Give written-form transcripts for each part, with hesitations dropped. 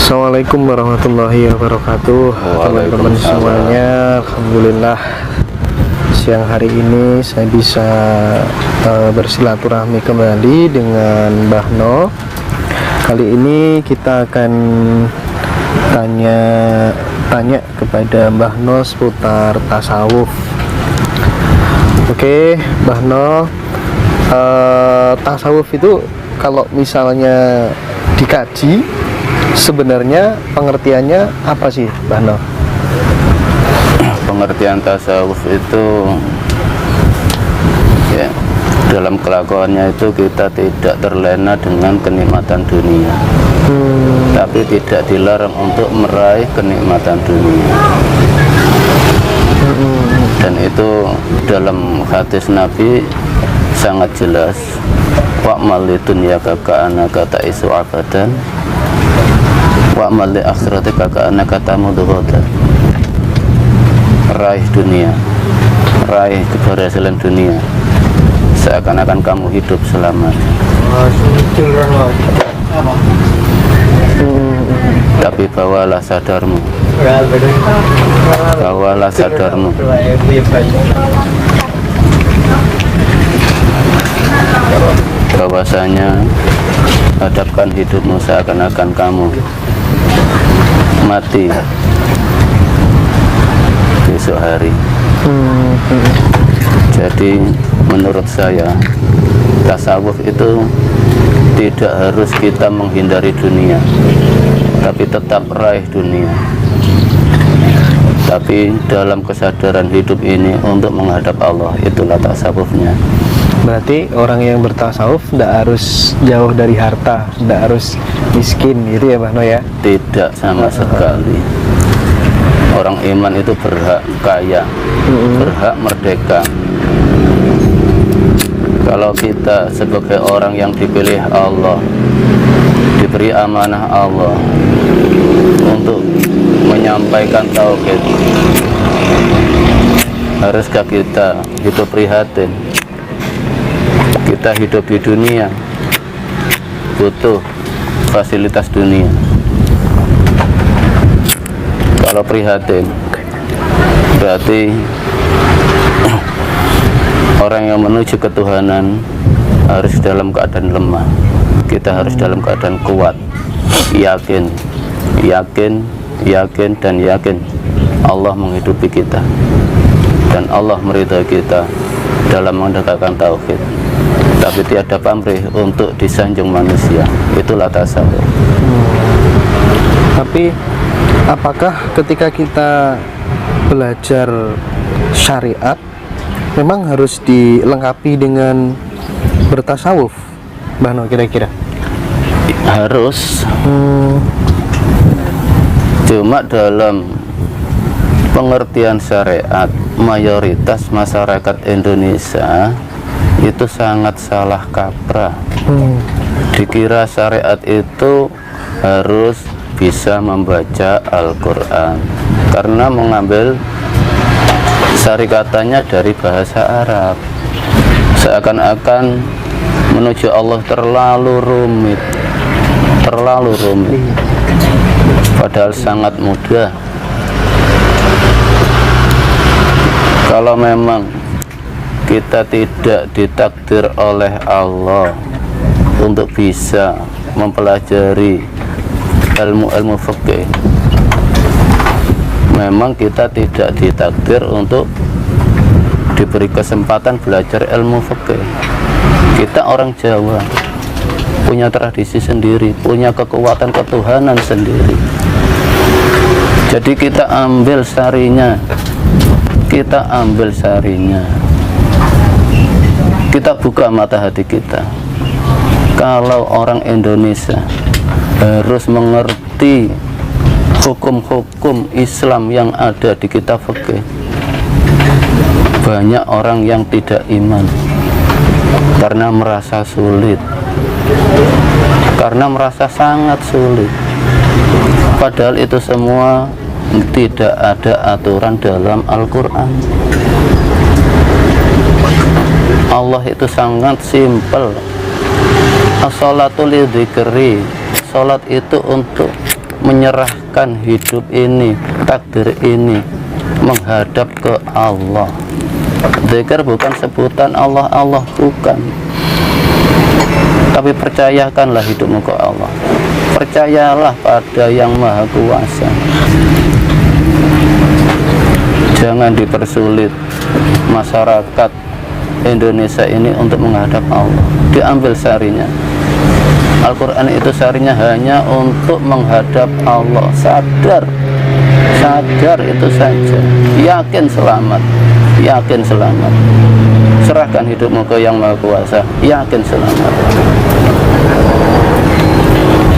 Assalamualaikum warahmatullahi wabarakatuh. Teman-teman semuanya, alhamdulillah siang hari ini saya bisa bersilaturahmi kembali dengan Mbah No. Kali ini kita akan tanya kepada Mbah No seputar tasawuf. Oke, Mbah No, tasawuf itu kalau misalnya dikaji, sebenarnya pengertiannya apa sih, Mbah No? Pengertian tasawuf itu ya, dalam kelakuannya itu kita tidak terlena dengan kenikmatan dunia, tapi tidak dilarang untuk meraih kenikmatan dunia. Dan itu dalam hadis Nabi sangat jelas, wa'mal lidunyaka ka'annaka ta'isu abadan wa'mal li akhiratika ka'annaka tamutu ghadan. Raih dunia, raih keberhasilan dunia seakan-akan kamu hidup selamanya. Tapi bawalah sadarmu, bawalah sadarmu bahwasanya hadapkan hidupmu seakan-akan kamu mati besok hari. Jadi menurut saya tasawuf itu tidak harus kita menghindari dunia, tapi tetap raih dunia, tapi dalam kesadaran hidup ini untuk menghadap Allah. Itulah tasawufnya. Berarti orang yang bertasawuf tidak harus jauh dari harta, tidak harus miskin gitu ya, Mbah No ya? Tidak sama sekali. Orang iman itu berhak kaya, berhak merdeka. Kalau kita sebagai orang yang dipilih Allah, diberi amanah Allah untuk menyampaikan tauhid, haruskah kita hidup prihatin? Kita hidup di dunia butuh fasilitas dunia. Kalau prihatin, berarti orang yang menuju ketuhanan harus dalam keadaan lemah. Kita harus dalam keadaan kuat, yakin, dan yakin Allah menghidupi kita dan Allah meridhai kita dalam menegakkan tauhid. Tapi tiada pamrih untuk disanjung manusia. Itulah tasawuf. Tapi apakah ketika kita belajar syariat memang harus dilengkapi dengan bertasawuf, Mbah No, kira-kira? Harus. Cuma dalam pengertian syariat, mayoritas masyarakat Indonesia itu sangat salah kaprah. Dikira syariat itu harus bisa membaca Al-Quran karena mengambil syarikatanya dari bahasa Arab. Seakan-akan menuju Allah terlalu rumit, padahal sangat mudah. Kalau memang kita tidak ditakdir oleh Allah untuk bisa mempelajari ilmu fikih, memang kita tidak ditakdir untuk diberi kesempatan belajar ilmu fikih. Kita orang Jawa, punya tradisi sendiri, punya kekuatan ketuhanan sendiri. Jadi kita ambil sarinya, kita buka mata hati kita. Kalau orang Indonesia harus mengerti hukum-hukum Islam yang ada di kitab fikih, banyak orang yang tidak iman karena merasa sulit, karena merasa sangat sulit. Padahal itu semua tidak ada aturan dalam Al-Quran. Allah itu sangat simpel. As-sholatu li dzikri, sholat itu untuk menyerahkan hidup ini, takdir ini menghadap ke Allah. Zikir bukan sebutan Allah, Allah bukan. Tapi percayakanlah hidupmu ke Allah. Percayalah pada Yang Maha Kuasa. Jangan dipersulit masyarakat Indonesia ini untuk menghadap Allah. Diambil sarinya. Al-Quran itu sarinya hanya untuk menghadap Allah. Sadar itu saja. Yakin selamat. Yakin selamat. Serahkan hidupmu ke Yang Maha Kuasa. Yakin selamat.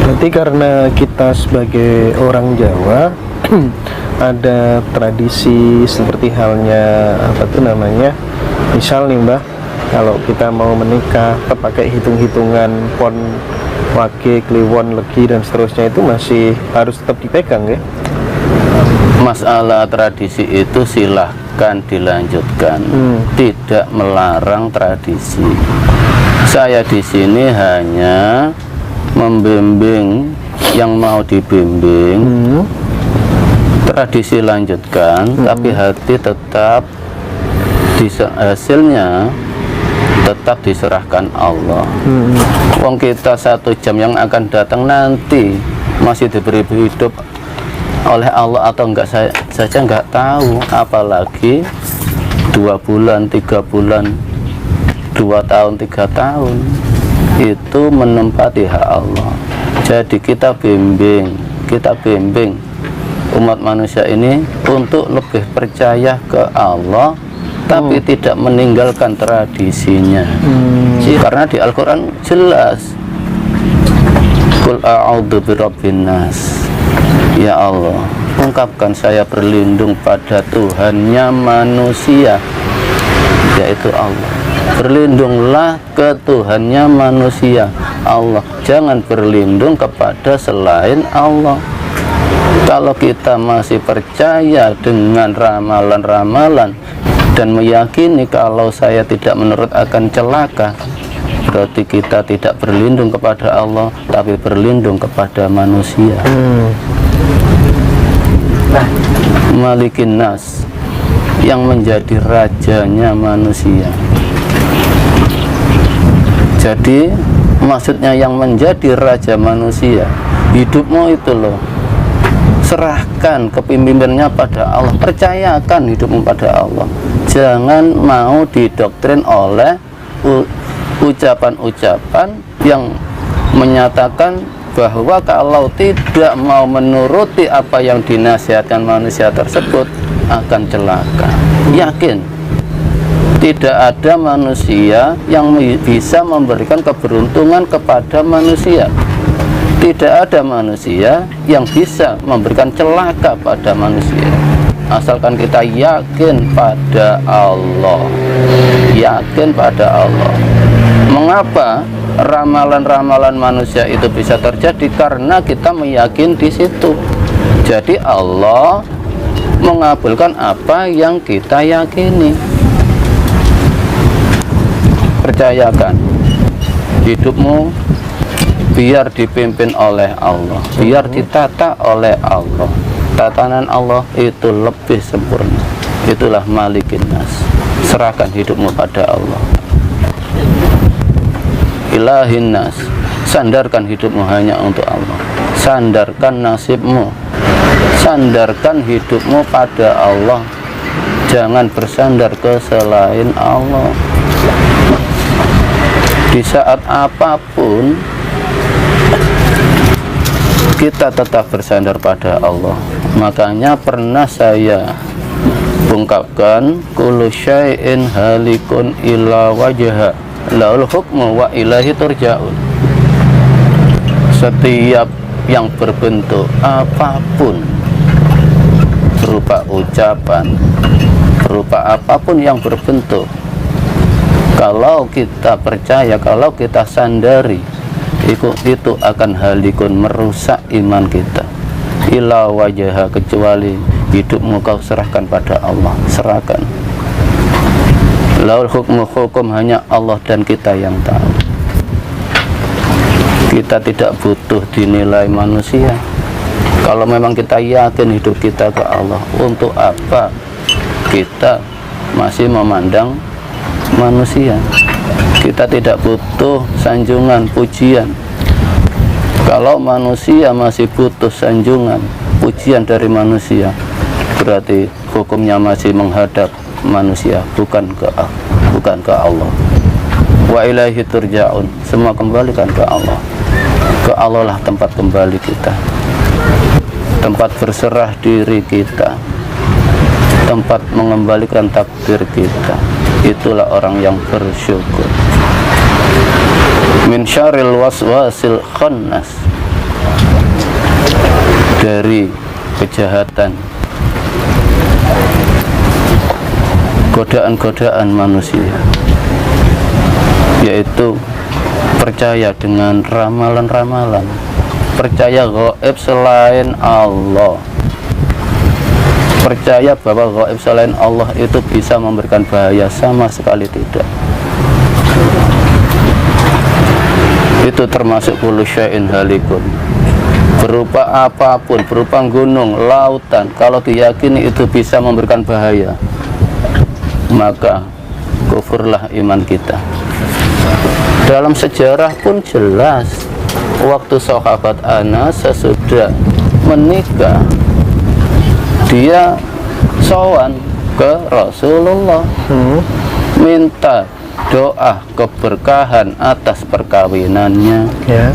Berarti karena kita sebagai orang Jawa ada tradisi seperti halnya apa tuh namanya, misal nih Mbah, kalau kita mau menikah pakai hitung-hitungan pon, wage, kliwon, legi dan seterusnya, itu masih harus tetap dipegang ya? Masalah tradisi itu silahkan dilanjutkan, tidak melarang tradisi. Saya di sini hanya membimbing yang mau dibimbing. Tradisi lanjutkan, tapi hati tetap hasilnya tetap diserahkan Allah. Wong kita 1 jam yang akan datang nanti masih diberi hidup oleh Allah atau enggak saja enggak tahu, apalagi 2 bulan, 3 bulan, 2 tahun, 3 tahun itu menempati hak Allah. Jadi kita bimbing umat manusia ini untuk lebih percaya ke Allah, tapi tidak meninggalkan tradisinya. Karena di Al-Quran jelas, Qul a'udzu birabbin nas. Ya Allah, ungkapkan saya berlindung pada Tuhannya manusia, yaitu Allah. Berlindunglah ke Tuhannya manusia, Allah. Jangan berlindung kepada selain Allah. Kalau kita masih percaya dengan ramalan-ramalan dan meyakini kalau saya tidak menurut akan celaka, berarti kita tidak berlindung kepada Allah, tapi berlindung kepada manusia. Malikin nas, yang menjadi rajanya manusia. Jadi maksudnya yang menjadi raja manusia, hidupmu itu loh, serahkan kepemimpinannya pada Allah, percayakan hidupmu pada Allah. Jangan mau didoktrin oleh ucapan-ucapan yang menyatakan bahwa kalau tidak mau menuruti apa yang dinasihatkan manusia tersebut akan celaka. Yakin tidak ada manusia yang bisa memberikan keberuntungan kepada manusia. Tidak ada manusia yang bisa memberikan celaka pada manusia, asalkan kita yakin pada Allah. Yakin pada Allah. Mengapa ramalan-ramalan manusia itu bisa terjadi? Karena kita meyakini di situ. Jadi Allah mengabulkan apa yang kita yakini. Percayakan hidupmu biar dipimpin oleh Allah, biar ditata oleh Allah. Tatanan Allah itu lebih sempurna. Itulah malikin nas. Serahkan hidupmu pada Allah. Ilahin nas, sandarkan hidupmu hanya untuk Allah. Sandarkan nasibmu, sandarkan hidupmu pada Allah. Jangan bersandar ke selain Allah. Di saat apapun kita tetap bersandar pada Allah. Makanya pernah saya ungkapkan, kullu syai'in halikun illa wajha laul hukmu wa ilahi turja'un. Setiap yang berbentuk apapun, berupa ucapan, berupa apapun yang berbentuk, kalau kita percaya, kalau kita sandari, itu akan halikun, merusak iman kita. Ila wajah, kecuali hidupmu kau serahkan pada Allah. Serahkan. Laul hukmu, hukum hanya Allah dan kita yang tahu. Kita tidak butuh dinilai manusia. Kalau memang kita yakin hidup kita ke Allah, untuk apa kita masih memandang manusia? Kita tidak butuh sanjungan, pujian. Kalau manusia masih butuh sanjungan, pujian dari manusia, berarti hukumnya masih menghadap manusia, bukan ke Allah. Wa ilaihi turja'un, semua kembalikan ke Allah. Ke Allah lah tempat kembali kita, tempat berserah diri kita, tempat mengembalikan takdir kita. Itulah orang yang bersyukur. Min syarril waswasil khannas, dari kejahatan, godaan-godaan manusia, yaitu percaya dengan ramalan-ramalan, percaya gaib selain Allah, percaya bahwa gaib selain Allah itu bisa memberikan bahaya, sama sekali tidak. Itu termasuk kullu syai'in halikun, berupa apapun, berupa gunung, lautan, kalau diyakini itu bisa memberikan bahaya, maka kufurlah iman kita. Dalam sejarah pun jelas, waktu sahabat Anas sesudah menikah, dia sowan ke Rasulullah, minta doa keberkahan atas perkawinannya. Ya.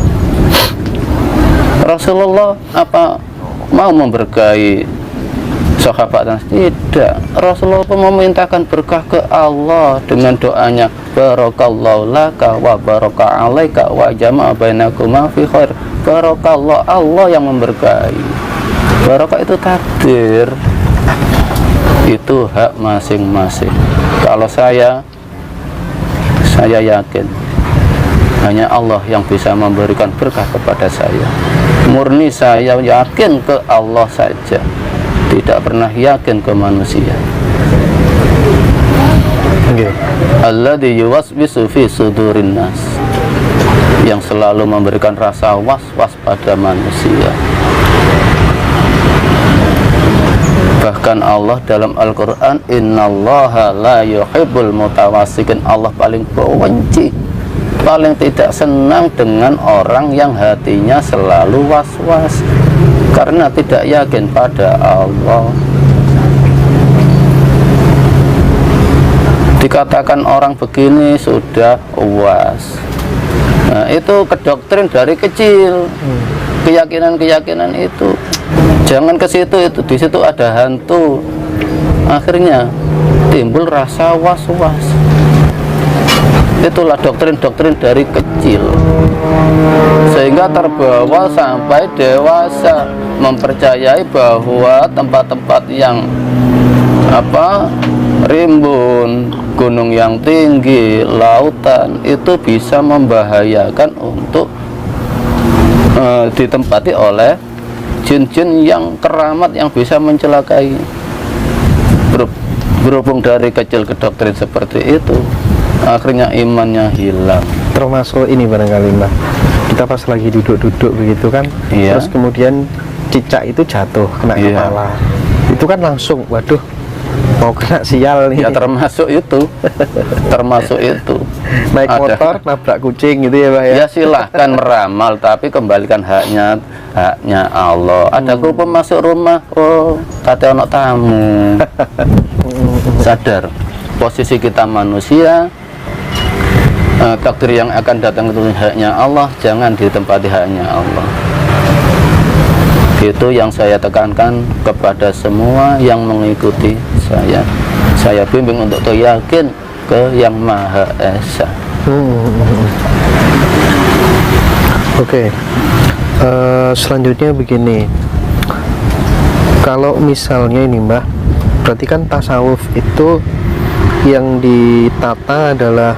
Rasulullah apa mau memberkahi sahabat Anas? Tidak. Rasulullah pun memintakan berkah ke Allah dengan doanya, barakallahu laka wa baraka alaika wa jama'a bainakuma fi khair. Barakallah, Allah yang memberkahi. Barakah itu takdir, itu hak masing-masing. Kalau saya yakin hanya Allah yang bisa memberikan berkah kepada saya. Murni saya yakin ke Allah saja, tidak pernah yakin ke manusia. Alladzi yuwaswisu fi sudurin nas, yang selalu memberikan rasa was-was pada manusia. Bahkan Allah dalam Al-Quran, innallaha la yuhibbul mutawassikin, Allah paling benci, paling tidak senang dengan orang yang hatinya selalu was-was karena tidak yakin pada Allah. Dikatakan orang begini sudah was. Nah, itu kedoktrin dari kecil. Keyakinan-keyakinan itu jangan ke situ, itu di situ ada hantu. Akhirnya timbul rasa was-was. Itulah doktrin-doktrin dari kecil, sehingga terbawa sampai dewasa mempercayai bahwa tempat-tempat yang rimbun, gunung yang tinggi, lautan itu bisa membahayakan untuk ditempati oleh jin-jin yang keramat yang bisa mencelakai. Berhubung dari kecil ke doktrin seperti itu, akhirnya imannya hilang. Termasuk ini barangkali Mbak, kita pas lagi duduk-duduk begitu kan, iya. Terus kemudian cicak itu jatuh kena Iya. kepala, itu kan langsung waduh mau kena sial nih. Ya termasuk itu, termasuk itu. Naik motor nabrak kucing gitu ya Pak ya. Ya silahkan meramal, tapi kembalikan haknya Allah. Ada kerupuk masuk rumah, oh kata anak tamu. Sadar posisi kita manusia, takdir yang akan datang itu haknya Allah, jangan ditempati haknya Allah. Itu yang saya tekankan kepada semua yang mengikuti saya. Saya bimbing untuk yakin ke Yang Maha Esa. Oke. Selanjutnya begini, kalau misalnya ini Mbak, berarti kan tasawuf itu yang ditata adalah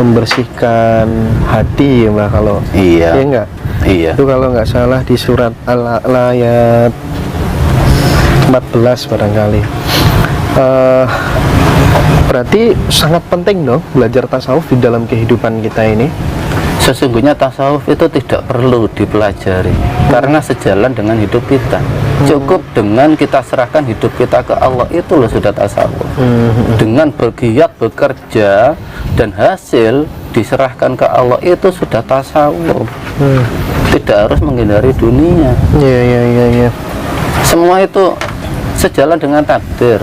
membersihkan hati ya Mbak, kalau Iya. ya enggak? Iya. Itu kalau nggak salah di surat Al-A'la ayat 14 barangkali. Berarti sangat penting dong belajar tasawuf di dalam kehidupan kita ini. Sesungguhnya tasawuf itu tidak perlu dipelajari karena sejalan dengan hidup kita. Cukup dengan kita serahkan hidup kita ke Allah, itu loh sudah tasawuf. Dengan bergiat bekerja dan hasil diserahkan ke Allah, itu sudah tasawuf. Tidak harus menghindari dunia. Iya. Semua itu sejalan dengan takdir.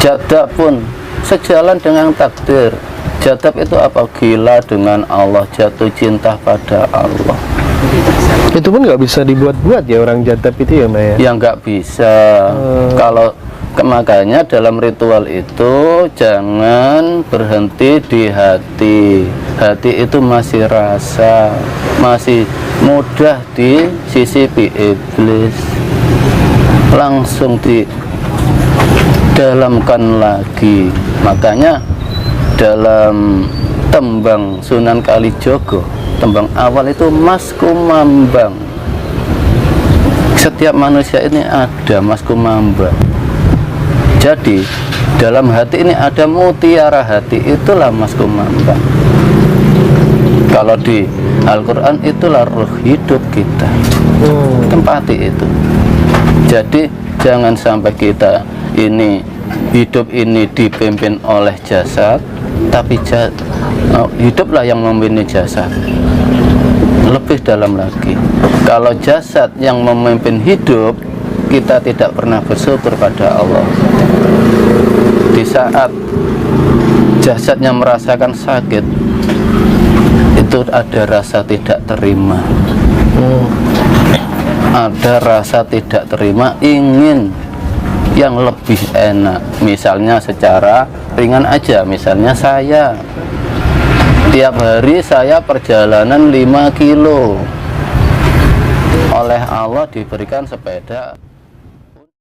Jadab pun sejalan dengan takdir. Jadab itu apa? Gila dengan Allah, jatuh cinta pada Allah. Itu pun nggak bisa dibuat-buat ya orang jadab itu ya Mbak ya? Ya nggak bisa. Kalau makanya dalam ritual itu jangan berhenti di hati. Hati itu masih rasa, masih mudah disisipi iblis. Langsung didalamkan lagi. Makanya dalam tembang Sunan Kalijogo, tembang awal itu Mas Kumambang. Setiap manusia ini ada Mas Kumambang. Jadi dalam hati ini ada mutiara hati, itulah Mas Kumambang. Kalau di Al-Quran itulah ruh hidup kita. Tempati itu. Jadi jangan sampai kita ini hidup ini dipimpin oleh jasad, tapi hiduplah yang memimpin jasad. Lebih dalam lagi, kalau jasad yang memimpin hidup, kita tidak pernah bersyukur pada Allah. Di saat jasadnya merasakan sakit, itu ada rasa tidak terima. Ada rasa tidak terima, ingin yang lebih enak. Misalnya secara ringan aja, misalnya saya tiap hari saya perjalanan 5 kilo, oleh Allah diberikan sepeda